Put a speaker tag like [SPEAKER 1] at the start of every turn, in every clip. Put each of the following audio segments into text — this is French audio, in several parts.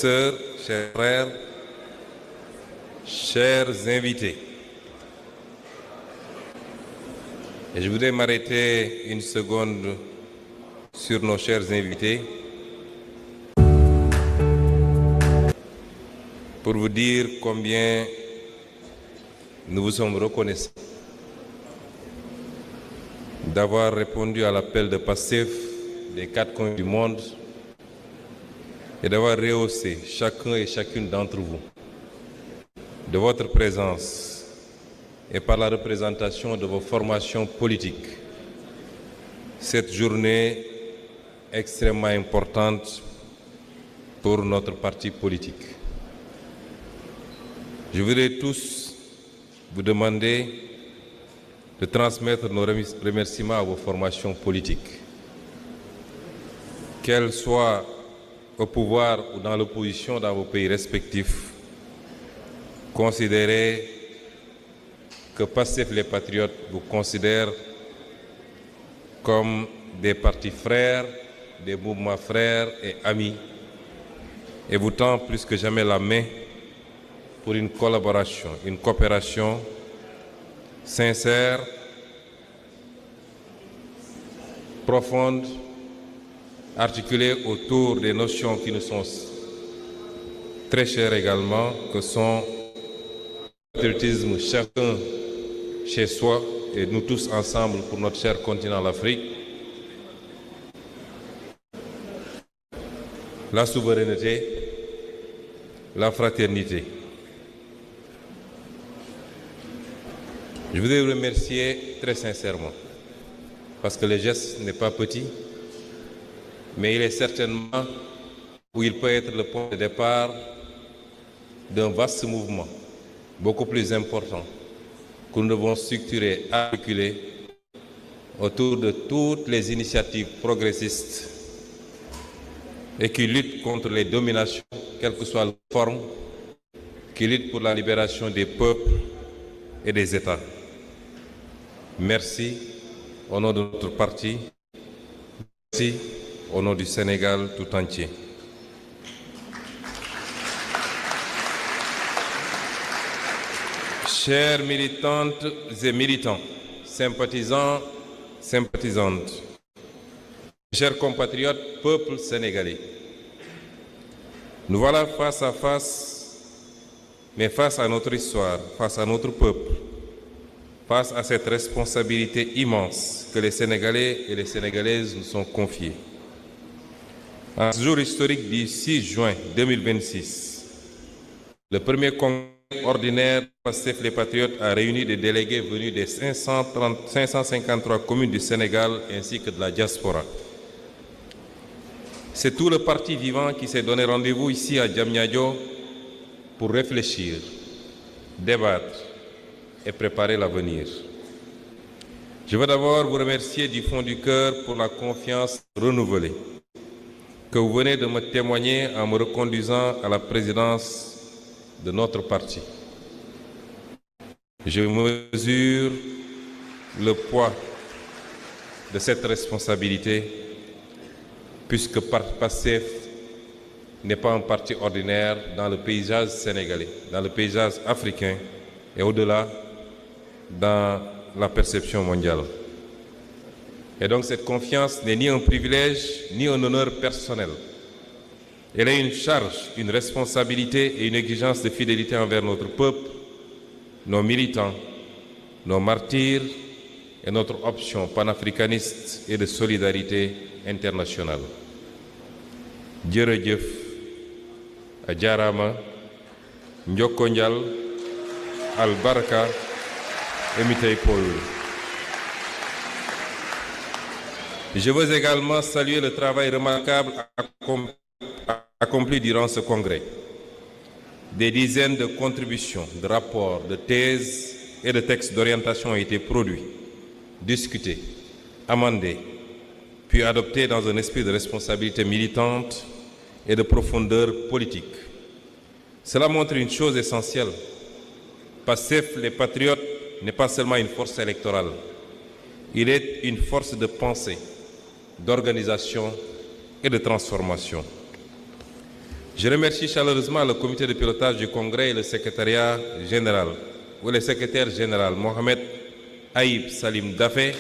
[SPEAKER 1] sœurs, chers frères, chers invités, et je voudrais m'arrêter une seconde sur nos chers invités pour vous dire combien nous vous sommes reconnaissants d'avoir répondu à l'appel de Pastef des 4 coins du monde et d'avoir rehaussé chacun et chacune d'entre vous de votre présence et par la représentation de vos formations politiques cette journée extrêmement importante pour notre parti politique. Je voudrais tous vous demander de transmettre nos remerciements à vos formations politiques, qu'elles soient au pouvoir ou dans l'opposition dans vos pays respectifs. Considérez que Pastef les Patriotes vous considèrent comme des partis frères, des mouvements frères et amis, et vous tend plus que jamais la main pour une collaboration, une coopération sincère, profonde, articulée autour des notions qui nous sont très chères également, que sont le patriotisme chacun chez soi et nous tous ensemble pour notre cher continent l'Afrique, la souveraineté, la fraternité. Je voudrais vous remercier très sincèrement, parce que le geste n'est pas petit, mais il est certainement où il peut être le point de départ d'un vaste mouvement, beaucoup plus important, que nous devons structurer, articuler autour de toutes les initiatives progressistes et qui luttent contre les dominations, quelle que soit la forme, qui luttent pour la libération des peuples et des États. Merci au nom de notre parti, merci au nom du Sénégal tout entier. Chères militantes et militants, sympathisants, sympathisantes, chers compatriotes, peuple sénégalais, nous voilà face à face, mais face à notre histoire, face à notre peuple, face à cette responsabilité immense que les Sénégalais et les Sénégalaises nous sont confiés. En ce jour historique du 6 juin 2026, le premier congrès ordinaire Pastef les Patriotes a réuni des délégués venus des 553 communes du Sénégal ainsi que de la diaspora. C'est tout le parti vivant qui s'est donné rendez-vous ici à Diamniadio pour réfléchir, débattre et préparer l'avenir. Je veux d'abord vous remercier du fond du cœur pour la confiance renouvelée que vous venez de me témoigner en me reconduisant à la présidence de notre parti. Je mesure le poids de cette responsabilité puisque Pastef n'est pas un parti ordinaire dans le paysage sénégalais, dans le paysage africain et au-delà dans la perception mondiale. Et donc cette confiance n'est ni un privilège ni un honneur personnel. Elle est une charge, une responsabilité et une exigence de fidélité envers notre peuple, nos militants, nos martyrs et notre option panafricaniste et de solidarité internationale. Jërëjëf, a jaaraama, njokko njal, albarka, emitei Paul. Je veux également saluer le travail remarquable accompli durant ce congrès. Des dizaines de contributions, de rapports, de thèses et de textes d'orientation ont été produits, discutés, amendés, puis adoptés dans un esprit de responsabilité militante et de profondeur politique. Cela montre une chose essentielle. Pastef les Patriotes n'est pas seulement une force électorale, il est une force de pensée, d'organisation et de transformation. Je remercie chaleureusement le comité de pilotage du Congrès et le secrétariat général, ou le secrétaire général Mohamed Aïb Salim Dafé,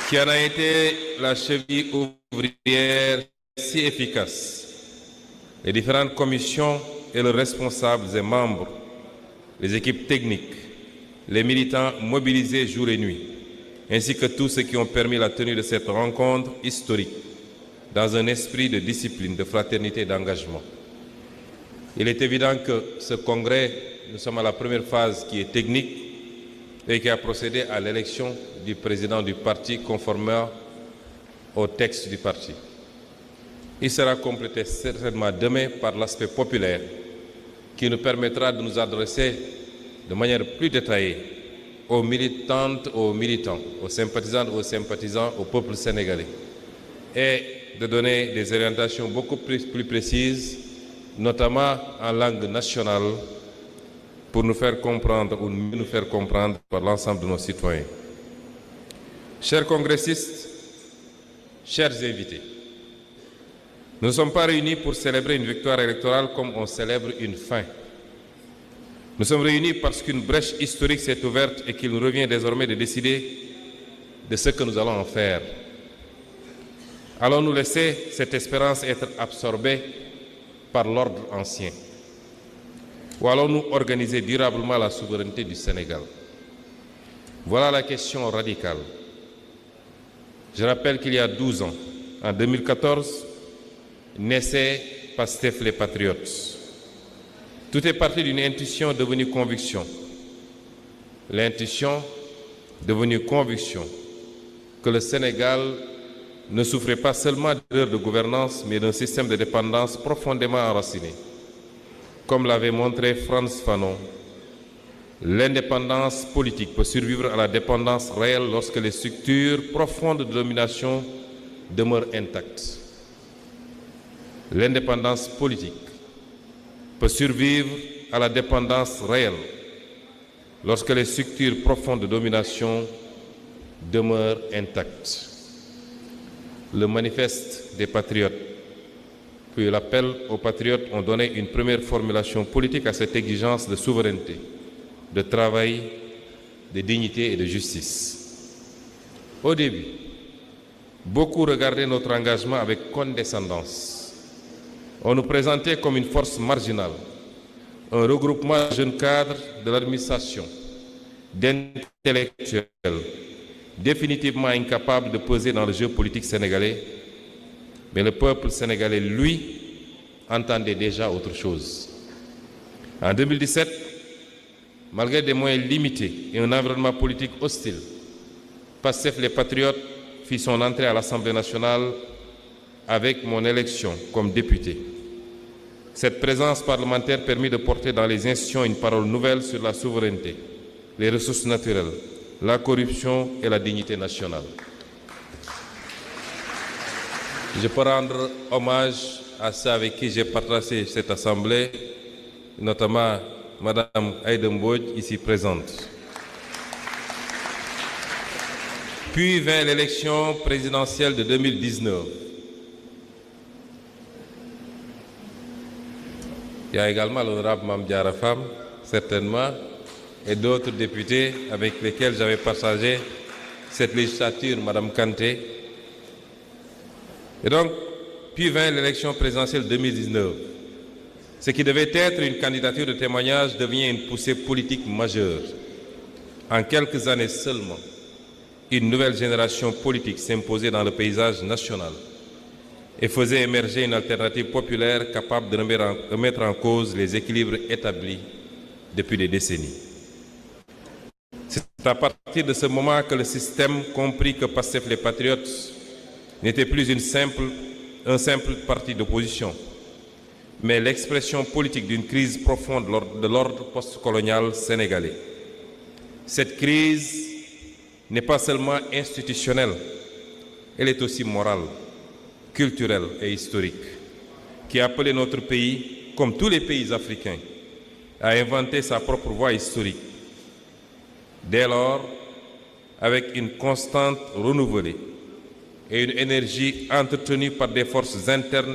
[SPEAKER 1] qui en a été la cheville ouvrière si efficace. Les différentes commissions et leurs responsables et membres, les équipes techniques, les militants mobilisés jour et nuit, ainsi que tous ceux qui ont permis la tenue de cette rencontre historique dans un esprit de discipline, de fraternité et d'engagement. Il est évident que ce congrès, nous sommes à la première phase qui est technique et qui a procédé à l'élection du président du parti conformément au texte du parti. Il sera complété certainement demain par l'aspect populaire qui nous permettra de nous adresser de manière plus détaillée aux militantes, aux militants, aux sympathisantes, aux sympathisants, au peuple sénégalais et de donner des orientations beaucoup plus précises, notamment en langue nationale, pour nous faire comprendre ou mieux nous faire comprendre par l'ensemble de nos citoyens. Chers congressistes, chers invités, nous ne sommes pas réunis pour célébrer une victoire électorale comme on célèbre une fin. Nous sommes réunis parce qu'une brèche historique s'est ouverte et qu'il nous revient désormais de décider de ce que nous allons en faire. Allons-nous laisser cette espérance être absorbée par l'ordre ancien? Ou allons-nous organiser durablement la souveraineté du Sénégal? Voilà la question radicale. Je rappelle qu'il y a 12 ans, en 2014, naissait Pastef les Patriotes. Tout est parti d'une intuition devenue conviction. L'intuition devenue conviction que le Sénégal ne souffrait pas seulement d'erreurs de gouvernance, mais d'un système de dépendance profondément enraciné. Comme l'avait montré Frantz Fanon, l'indépendance politique peut survivre à la dépendance réelle lorsque les structures profondes de domination demeurent intactes. L'indépendance politique peut survivre à la dépendance réelle lorsque les structures profondes de domination demeurent intactes. Le manifeste des patriotes, puis l'appel aux patriotes ont donné une première formulation politique à cette exigence de souveraineté, de travail, de dignité et de justice. Au début, beaucoup regardaient notre engagement avec condescendance. On nous présentait comme une force marginale, un regroupement de jeunes cadres de l'administration, d'intellectuels, définitivement incapable de peser dans le jeu politique sénégalais, mais le peuple sénégalais, lui, entendait déjà autre chose. En 2017, malgré des moyens limités et un environnement politique hostile, Pastef les Patriotes fit son entrée à l'Assemblée nationale avec mon élection comme député. Cette présence parlementaire permit de porter dans les institutions une parole nouvelle sur la souveraineté, les ressources naturelles, la corruption et la dignité nationale. Je peux rendre hommage à ceux avec qui j'ai partagé cette assemblée, notamment Madame Aïda Mbodj, ici présente. Puis vint l'élection présidentielle de 2019. Il y a également l'honorable Mame Diarra Fam, certainement, et d'autres députés avec lesquels j'avais partagé cette législature, Madame Kanté. Et donc, puis vint l'élection présidentielle 2019. Ce qui devait être une candidature de témoignage devient une poussée politique majeure. En quelques années seulement, une nouvelle génération politique s'imposait dans le paysage national et faisait émerger une alternative populaire capable de remettre en cause les équilibres établis depuis des décennies. C'est à partir de ce moment que le système comprit que Pastef les Patriotes n'était plus un simple parti d'opposition, mais l'expression politique d'une crise profonde de l'ordre postcolonial sénégalais. Cette crise n'est pas seulement institutionnelle, elle est aussi morale, culturelle et historique, qui a appelé notre pays, comme tous les pays africains, à inventer sa propre voie historique. Dès lors, avec une constante renouvelée, et une énergie entretenue par des forces internes